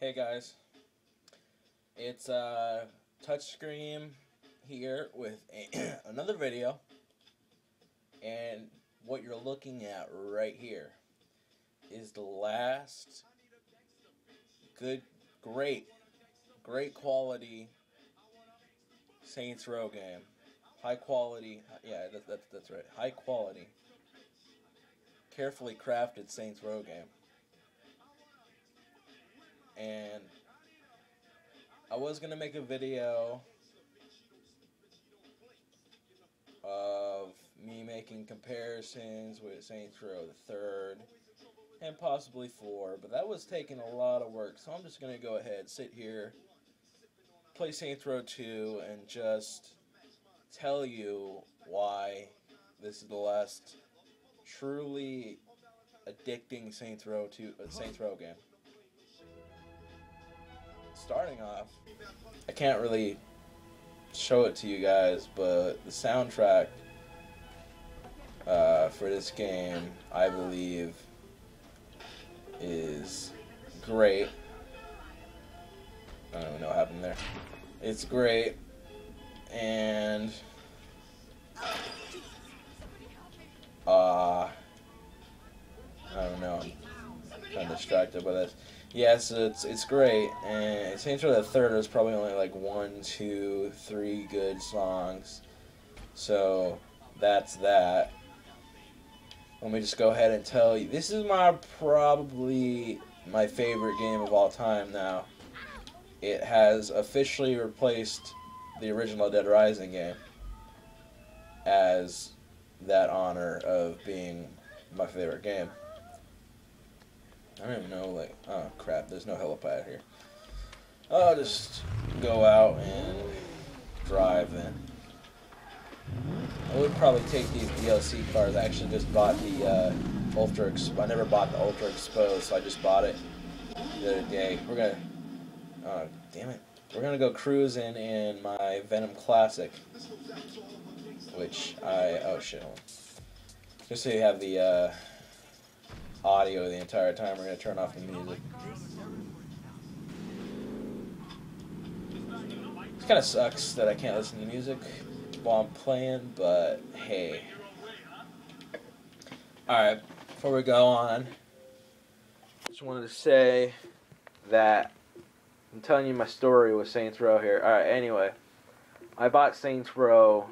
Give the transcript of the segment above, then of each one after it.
Hey guys, it's Touchscreen here with another video, and what you're looking at right here is the last great quality Saints Row game. High quality, yeah, that's right. High quality, carefully crafted Saints Row game, and I was gonna make a video of me making comparisons with Saints Row the Third and possibly 4, but that was taking a lot of work, so I'm just gonna go ahead, sit here, play Saints Row 2, and just tell you why this is the last truly addicting Saints Row game. Starting off, I can't really show it to you guys, but the soundtrack for this game, I believe, is great. I don't even know what happened there. It's great, and I don't know. I'm kind of distracted by this. Yes, it's great, and Saints Row the Third is probably only like 1, 2, 3 good songs. So that's that. Let me just go ahead and tell you, this is probably my favorite game of all time now. It has officially replaced the original Dead Rising game as that honor of being my favorite game. I don't even know, like, oh crap, there's no helipad here. I'll just go out and drive then. I would probably take these DLC cars. I actually just bought the I never bought the Ultra Exposed, so I just bought it the other day. We're gonna, oh damn it, we're gonna go cruising in my Venom Classic, which oh shit, hold on. Just so you have the audio the entire time, we're gonna turn off the music. It kind of sucks that I can't listen to music while I'm playing, but hey. Alright, before we go on, just wanted to say that I'm telling you my story with Saints Row here. Alright, anyway, I bought Saints Row,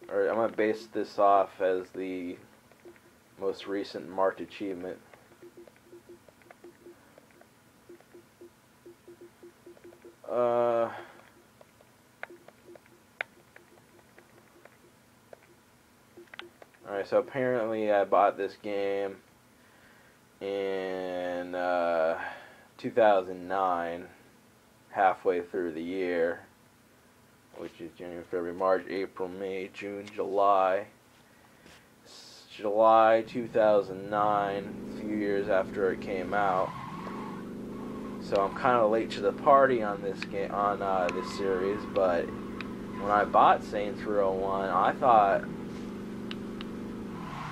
or I'm going to base this off as the most recent marked achievement. Alright, so apparently I bought this game in 2009, halfway through the year, which is January, February, March, April, May, June, July. July 2009, a few years after it came out. So I'm kind of late to the party on this game, on this series. But when I bought Saints Row 1, I thought,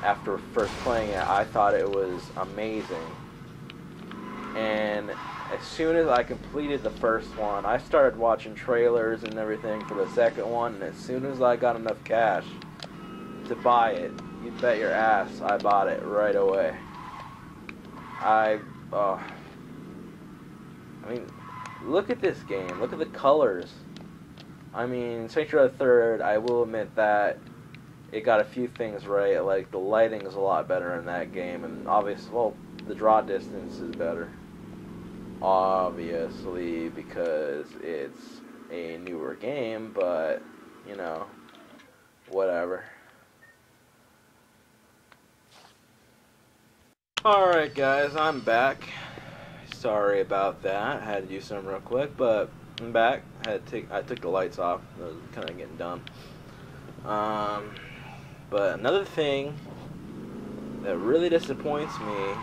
after first playing it, I thought it was amazing. And as soon as I completed the first one, I started watching trailers and everything for the second one. And as soon as I got enough cash to buy it, you bet your ass I bought it right away. I mean, look at this game. Look at the colors. I mean, Saints Row the Third, I will admit that it got a few things right. Like, the lighting is a lot better in that game, and obviously, well, the draw distance is better. Obviously, because it's a newer game, but, you know, whatever. Alright guys, I'm back. Sorry about that. I had to do something real quick, but I'm back. I took the lights off. It was kind of getting dumb. But another thing that really disappoints me,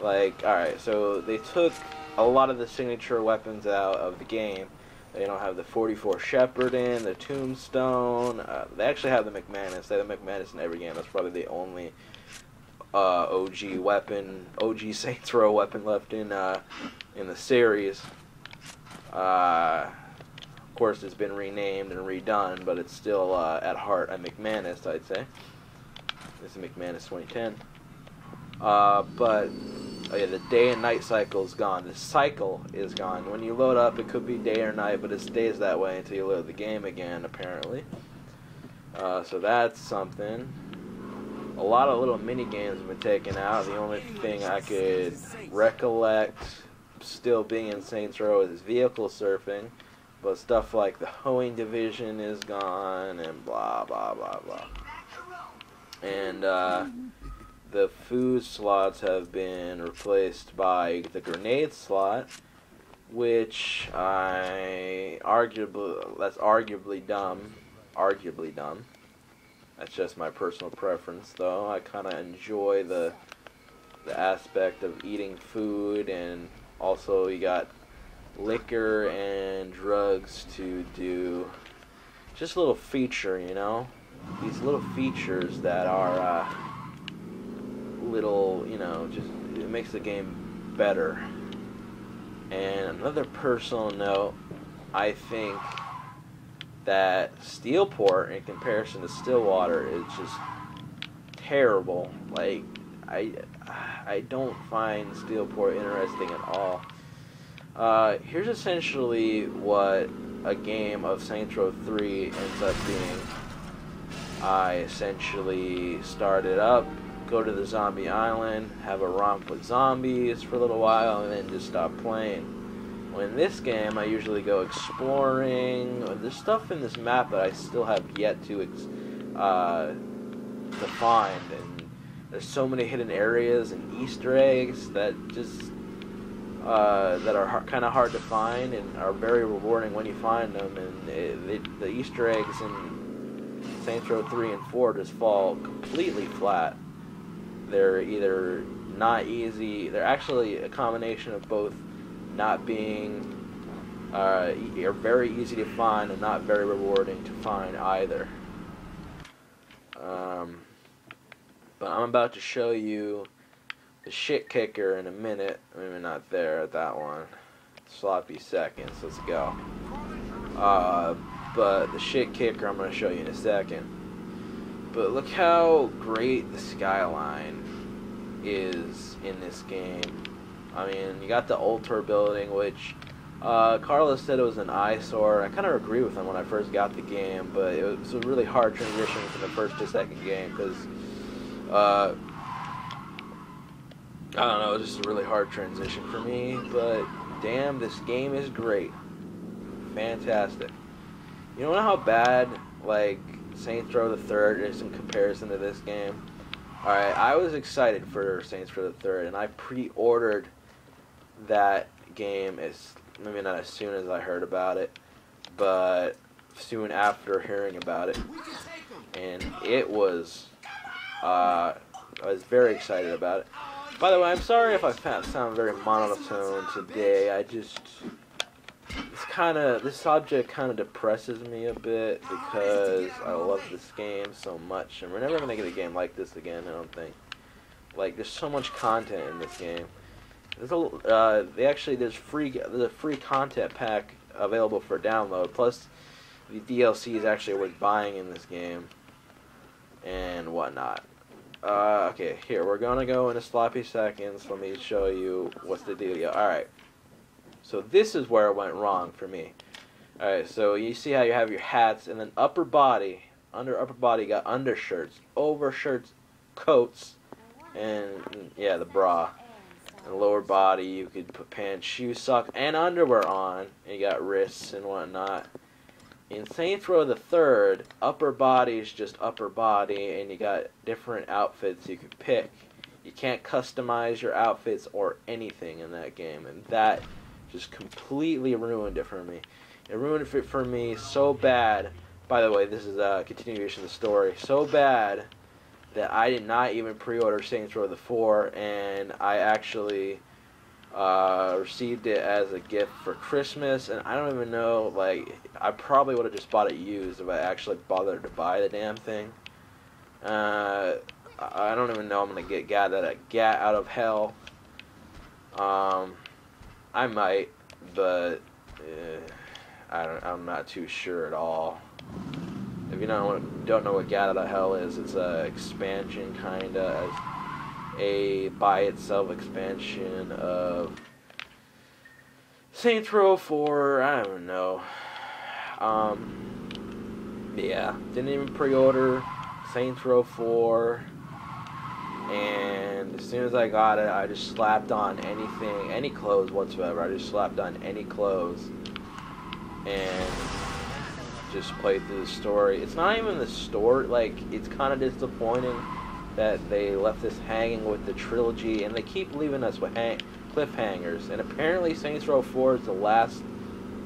like, alright, so they took a lot of the signature weapons out of the game. They don't have the 44 Shepherd in, the Tombstone. They actually have the McManus. They have the McManus in every game. That's probably the only OG weapon, OG Saints Row weapon left in the series. Of course, it's been renamed and redone, but it's still at heart a McManus, I'd say. This is McManus 2010. But oh yeah, the day and night cycle is gone. The cycle is gone. When you load up, it could be day or night, but it stays that way until you load the game again, apparently. So that's something. A lot of little mini games have been taken out. The only thing I could recollect still being in Saints Row is vehicle surfing, but stuff like the hoeing division is gone and blah blah blah blah. And the food slots have been replaced by the grenade slot, which that's arguably dumb. That's just my personal preference, though. I kind of enjoy the aspect of eating food, and also you got liquor and drugs to do. Just a little feature, you know? These little features that are little, you know, just it makes the game better. And another personal note, I think that Steelport in comparison to Stillwater is just terrible. Like, I don't find Steelport interesting at all. Here's essentially what a game of Saints Row 3 ends up being. I essentially started up, go to the zombie island, have a romp with zombies for a little while, and then just stop playing. Well, in this game, I usually go exploring. There's stuff in this map that I still have yet to find, and there's so many hidden areas and Easter eggs that just that are kind of hard to find and are very rewarding when you find them. And the Easter eggs in Saints Row 3 and 4 just fall completely flat. They're either not easy. They're actually a combination of both. Not being are very easy to find and not very rewarding to find either. But I'm about to show you the shit kicker in a minute. Maybe not there at that one. Sloppy seconds. Let's go. But the shit kicker I'm going to show you in a second. But look how great the skyline is in this game. I mean, you got the Ultor building, which Carlos said it was an eyesore. I kind of agree with him when I first got the game, but it was a really hard transition from the first to second game because, I don't know, it was just a really hard transition for me, but damn, this game is great. Fantastic. You know how bad, like, Saints Row the Third is in comparison to this game? Alright, I was excited for Saints Row the Third, and I pre-ordered that game maybe not as soon as I heard about it, but soon after hearing about it, and it was I was very excited about it. By the way, I'm sorry if I sound very monotone today. This subject kind of depresses me a bit because I love this game so much, and we're never gonna get a game like this again. I don't think. Like, there's so much content in this game. There's a free content pack available for download. Plus, the DLC is actually worth buying in this game and whatnot. Okay, here we're gonna go into sloppy seconds. Let me show you what's the deal. All right. So this is where it went wrong for me. All right. So you see how you have your hats, and then upper body. Under upper body, you got undershirts, overshirts, coats, and yeah, the bra. And lower body, you could put pants, shoes, socks, and underwear on. And you got wrists and whatnot. In Saints Row the Third, upper body is just upper body, and you got different outfits you could pick. You can't customize your outfits or anything in that game, and that just completely ruined it for me. It ruined it for me so bad. By the way, this is a continuation of the story. So bad that I did not even pre-order Saints Row the 4, and I actually received it as a gift for Christmas, and I don't even know, like, I probably would have just bought it used if I actually bothered to buy the damn thing. I don't even know I'm gonna get gat out of hell. I might, but I'm not too sure at all. If you don't know what gat out of hell is, it's a expansion kinda, a by itself expansion of Saints Row 4. I don't even know. Yeah, didn't even pre-order Saints Row 4, and as soon as I got it, I just slapped on anything, any clothes whatsoever. I just slapped on any clothes and just played through the story. It's not even the story, like, it's kind of disappointing that they left this hanging with the trilogy, and they keep leaving us with cliffhangers. And apparently Saints Row 4 is the last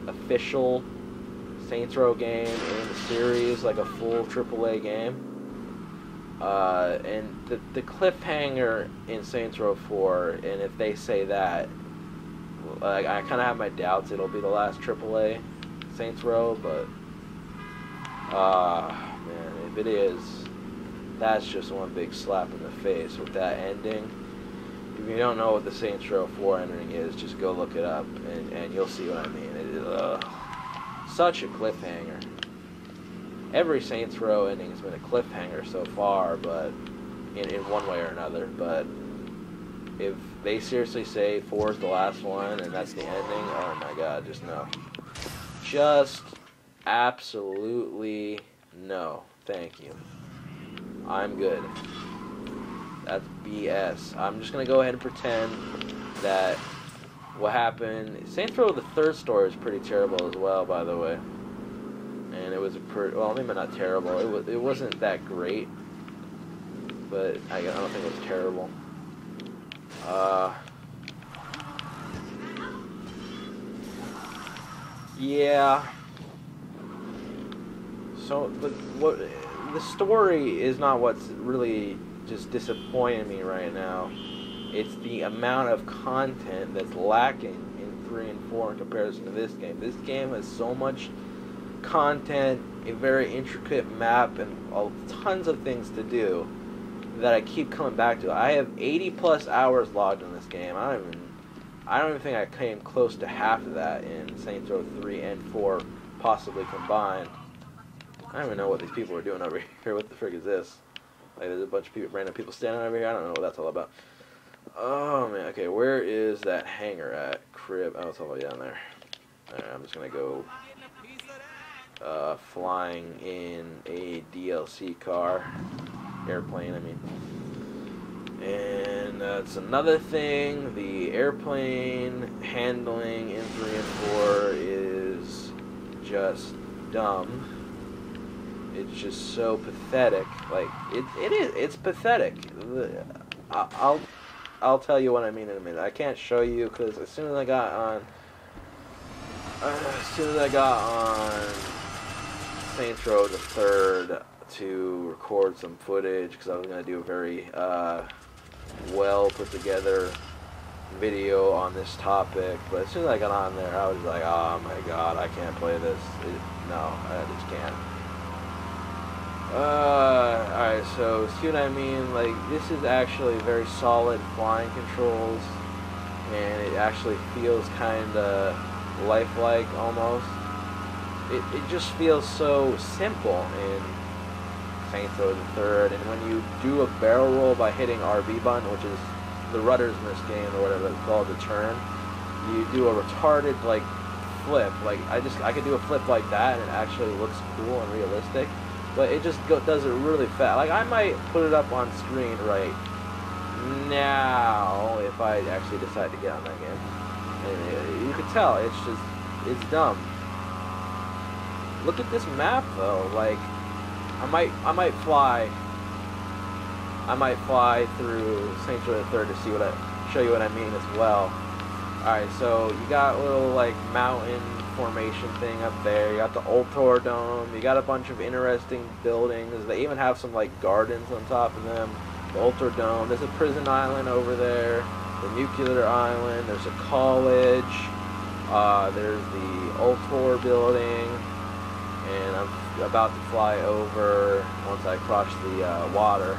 official Saints Row game in the series, like a full AAA game. And the cliffhanger in Saints Row 4, and if they say that, like, I kind of have my doubts it'll be the last AAA Saints Row, but man, if it is, that's just one big slap in the face with that ending. If you don't know what the Saints Row 4 ending is, just go look it up, and you'll see what I mean. It is such a cliffhanger. Every Saints Row ending has been a cliffhanger so far, but in one way or another. But if they seriously say 4 is the last one and that's the ending, oh my god, just no. Just absolutely no. Thank you. I'm good. That's BS. I'm just gonna go ahead and pretend that what happened. Saints Row the third story is pretty terrible as well, by the way. And it was a well, maybe not terrible. It wasn't that great, but I don't think it was terrible. Yeah. So, but what the story is not what's really just disappointing me right now. It's the amount of content that's lacking in 3 and 4 in comparison to this game. This game has so much content, a very intricate map, and tons of things to do that I keep coming back to. I have 80 plus hours logged in this game. I don't even think I came close to half of that in Saints Row 3 and 4, possibly combined. I don't even know what these people are doing over here. What the frick is this? Like, there's a bunch of people, random people standing over here. I don't know what that's all about. Oh man, okay, where is that hangar at? Crib. Oh, it's all the way down there. Alright, I'm just gonna go flying in a DLC car. Airplane, I mean. And that's another thing. The airplane handling in 3 and 4 is just dumb. It's just so pathetic. Like, it is. It's pathetic. I'll tell you what I mean in a minute. I can't show you because as soon as I got on Saints Row the 3rd to record some footage, because I was going to do a very well put together video on this topic, but as soon as I got on there, I was like, oh my god, I can't play this. No, I just can't. Alright, so see what I mean? Like, this is actually very solid flying controls, and it actually feels kinda lifelike almost. It just feels so simple in Saints Row the 3rd, and when you do a barrel roll by hitting RB button, which is the rudders in this game, or whatever it's called, the turn, you do a retarded, like, flip. Like, I could do a flip like that, and it actually looks cool and realistic. But it just does it really fast. Like, I might put it up on screen right now if I actually decide to get on that game. And you can tell it's dumb. Look at this map though. Like, I might fly through Saints Row the 3rd to show you what I mean as well. All right, so you got a little like mountain formation thing up there. You got the Ultor Dome. You got a bunch of interesting buildings. They even have some like gardens on top of them. The Ultor Dome. There's a prison island over there. The nuclear island. There's a college. There's the Ultor building. And I'm about to fly over once I cross the water.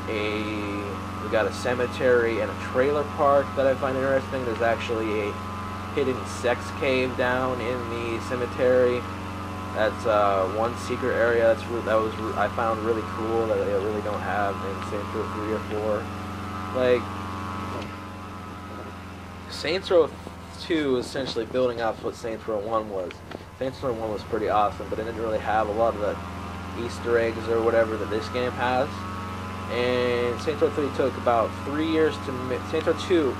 we got a cemetery and a trailer park that I find interesting. There's actually a hidden sex cave down in the cemetery. That's one secret area I found really cool that they really don't have in Saints Row 3 or 4. Like, Saints Row 2 is essentially building off what Saints Row 1 was. Saints Row 1 was pretty awesome, but it didn't really have a lot of the Easter eggs or whatever that this game has. And Saints Row 3 took about 3 years to make. Saints Row 2,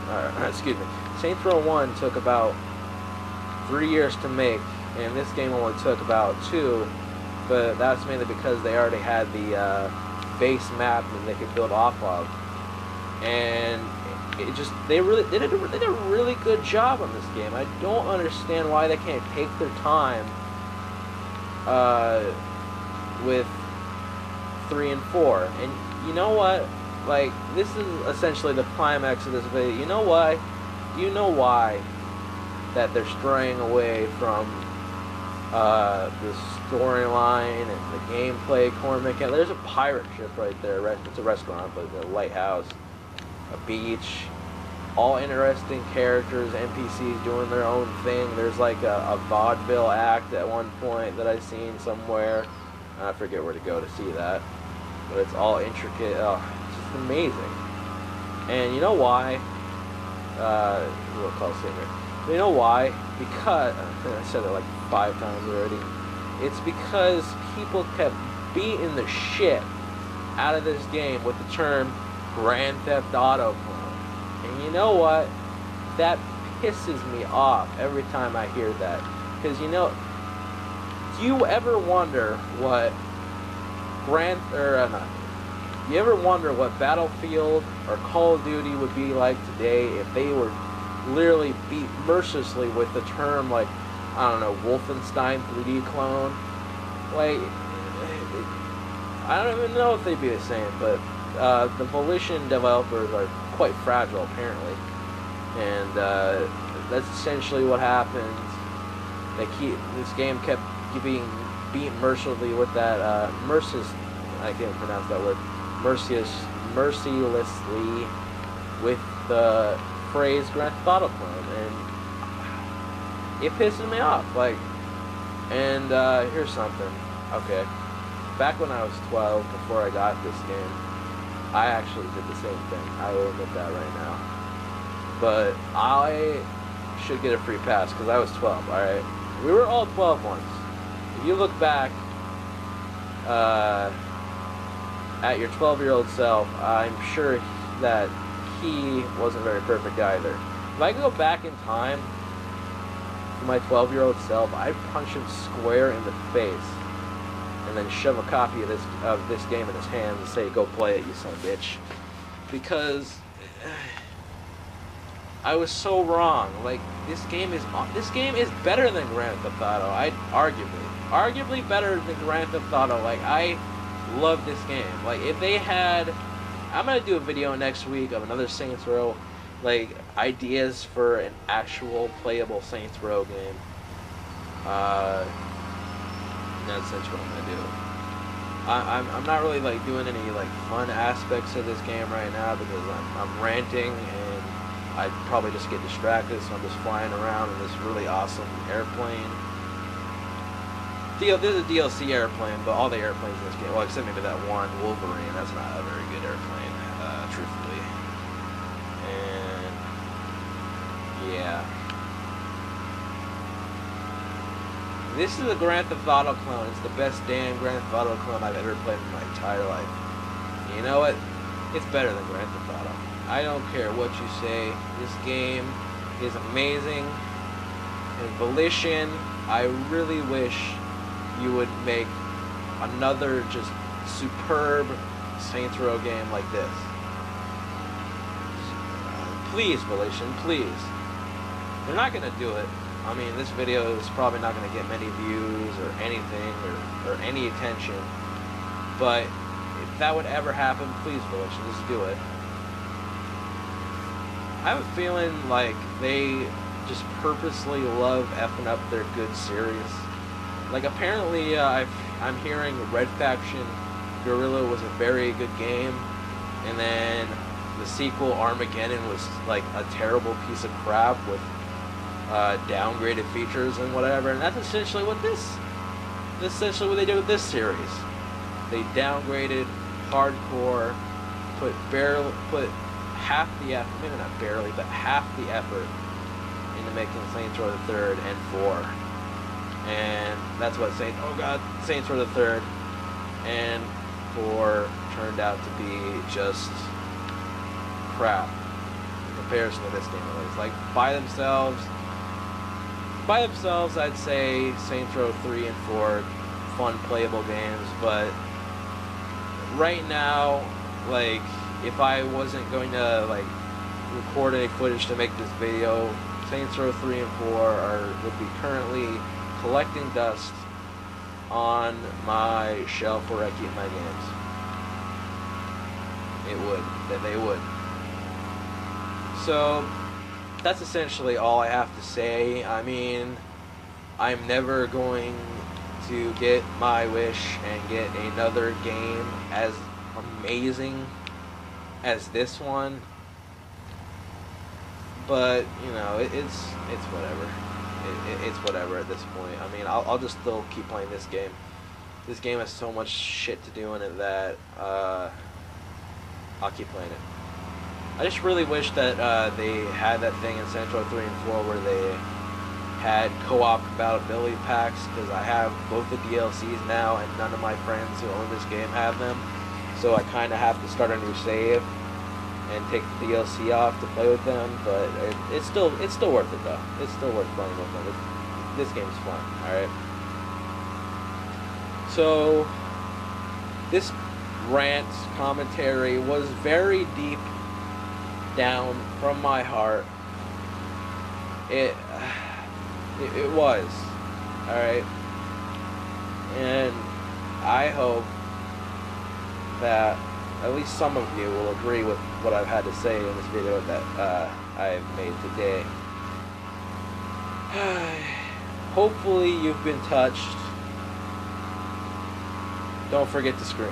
excuse me, Saints Row 1 took about 3 years to make, and this game only took about 2, but that's mainly because they already had the base map that they could build off of. And it just, they did a really good job on this game. I don't understand why they can't take their time with 3 and 4. And you know what? Like, this is essentially the climax of this video. You know why? Do you know why that they're straying away from the storyline and the gameplay core mechanic? There's a pirate ship right there. It's a restaurant, but a lighthouse, a beach, all interesting characters, NPCs doing their own thing. There's like a vaudeville act at one point that I've seen somewhere. I forget where to go to see that. But it's all intricate. Oh, it's just amazing. And you know why? We'll call singer. You know why? Because I said it like 5 times already. It's because people kept beating the shit out of this game with the term Grand Theft Auto clone. And you know what? That pisses me off every time I hear that. Because you know, do you ever wonder what you ever wonder what Battlefield or Call of Duty would be like today if they were literally beat mercilessly with the term, like, I don't know, Wolfenstein 3D clone? Like, I don't even know if they'd be the same, but the Volition developers are quite fragile, apparently. And that's essentially what happened. This game kept being beat mercilessly with that, I can't pronounce that word, mercilessly with the phrase Grand Theft Auto clone, and it pisses me off. Like, and here's something. Okay, back when I was 12, before I got this game, I actually did the same thing. I will admit that right now. But I should get a free pass because I was 12. All right, we were all 12 once. If you look back at your 12-year-old self, I'm sure that he wasn't very perfect either. If I could go back in time to my 12-year-old self, I'd punch him square in the face and then shove a copy of this game in his hands and say, "Go play it, you son of a bitch." Because I was so wrong. Like, this game is better than Grand Theft Auto. Arguably better than Grand Theft Auto. Like, I love this game. Like, if they had, I'm gonna do a video next week of another Saints Row, like, ideas for an actual playable Saints Row game. That's essentially what I'm gonna do. I'm not really like doing any like fun aspects of this game right now because I'm ranting and I'd probably just get distracted, so I'm just flying around in this really awesome airplane. There's a DLC airplane, but all the airplanes in this game, well, except maybe that one Wolverine, that's not a very good airplane, truthfully. And yeah, this is a Grand Theft Auto clone. It's the best damn Grand Theft Auto clone I've ever played in my entire life. And you know what? It's better than Grand Theft Auto. I don't care what you say. This game is amazing. And Volition, I really wish you would make another just superb Saints Row game like this. Please, Volition, please. They're not going to do it. I mean, this video is probably not going to get many views or anything or any attention. But if that would ever happen, please, Volition, just do it. I have a feeling like they just purposely love effing up their good series. Like, apparently, I'm hearing Red Faction Guerrilla was a very good game, and then the sequel Armageddon was like a terrible piece of crap with downgraded features and whatever, and that's essentially what essentially what they did with this series. They downgraded hardcore, put half the effort, maybe not barely, but half the effort into making Saints Row the Third and 4, and that's what Saints Row the Third and 4 turned out to be just crap in comparison to this game. At least, like by themselves, I'd say Saints Row 3 and 4 fun playable games, but right now, like, if I wasn't going to like record any footage to make this video, Saints Row 3 and 4 would be currently collecting dust on my shelf where I keep my games. They would. So that's essentially all I have to say. I mean, I'm never going to get my wish and get another game as amazing as this one, but you know, it's whatever. It's whatever at this point. I mean, I'll just still keep playing this game. This game has so much shit to do in it that I'll keep playing it. I just really wish that they had that thing in Saints Row 3 and 4 where they had co-op compatibility packs, because I have both the DLCs now and none of my friends who own this game have them. So I kind of have to start a new save and take the DLC off to play with them, but it's still worth it though. It's still worth playing with them. This game's fun, alright? So, this rant commentary was very deep down from my heart. It was, alright? And I hope that at least some of you will agree with what I've had to say in this video that I've made today. Hopefully you've been touched. Don't forget to scream.